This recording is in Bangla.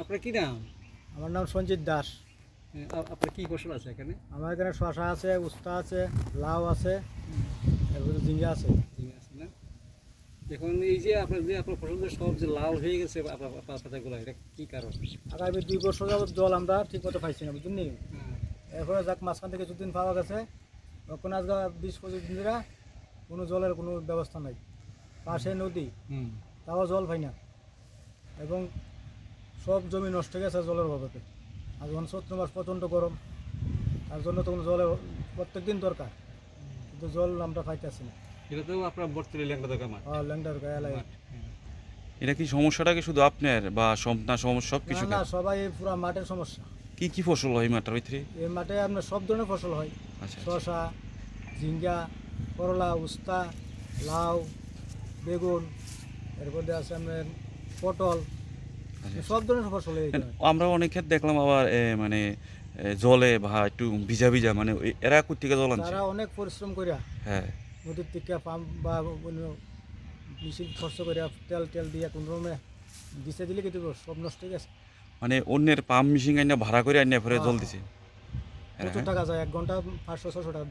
আপনার কি নাম? আমার নাম সঞ্জিত দাস। আপনার কি ফসল আছে এখানে? আমার এখানে শসা আছে, উস্তা আছে, লাউ আছে, এরপরে ঝিঙ্গা আছে। ঠিক আছে না? এখন এই যে আপনার ফসল যে সব যে লাল হয়ে গেছে আপনার পাতাগুলো, এটা কি কারণ? আগামী 2 বছর যাবত জল আমরা ঠিক মতো পাইছি না, বুঝলেন নি? হ্যাঁ, এরপরে যাক মাঝখান থেকে কিছুদিন পাওয়া গেছে, তখন আজকে 20-25 দিন ধরে কোনো জলের কোনো ব্যবস্থা নাই। পাশে নদী, হুম। তাও জল পাই না, এবং সব জমি নষ্ট হয়ে গেছে জলের অভাবে। আর যখন চৈত্র মাস প্রচণ্ড গরম, তার জন্য তখন জলের প্রত্যেক দিন দরকার, কিন্তু জল আমরা পাইতেছি না। এটা তো আপনার বর্তমানে ল্যাংড়া দরকার মাঠ। ল্যাংটার গায়ে লাগে। মাঠ, হ্যাঁ। এটা কি সমস্যাটা কি শুধু আপনার বা না সমস্যা সব কিছু? না না, সবাই এই পুরো মাঠের সমস্যা। কি কি ফসল হয় এই মাঠের ভিতরে? এই মাঠে আপনার সব ধরনের ফসল হয়। আচ্ছা, শসা, ঝিঙ্গা, করলা, উস্তা, লাউ, বেগুন, এরপর দিয়ে আছে আপনার পটল, আচ্ছা। সব ধরনের ফসল হয় এখানে। আমরা অনেক ক্ষেত্রে দেখলাম আবার মানে জলে বা একটু ভিজা ভিজা মানে এরা কোথেকে জল আনছে? তারা অনেক পরিশ্রম করিয়া হ্যাঁ, নদীর থেকে পাম্প বা অন্য মেশিন খরচ করিয়া তেল তেল দিয়ে কোনো রকমে দিছে দিলে কিন্তু সব নষ্ট হয়ে গেছে। মানে অন্যের পাম্প মেশিন আইনা ভাড়া করে আইনা ফেরে জল দিছে। প্রচুর টাকা যায়, 1 ঘন্টা 500-600 টাকা।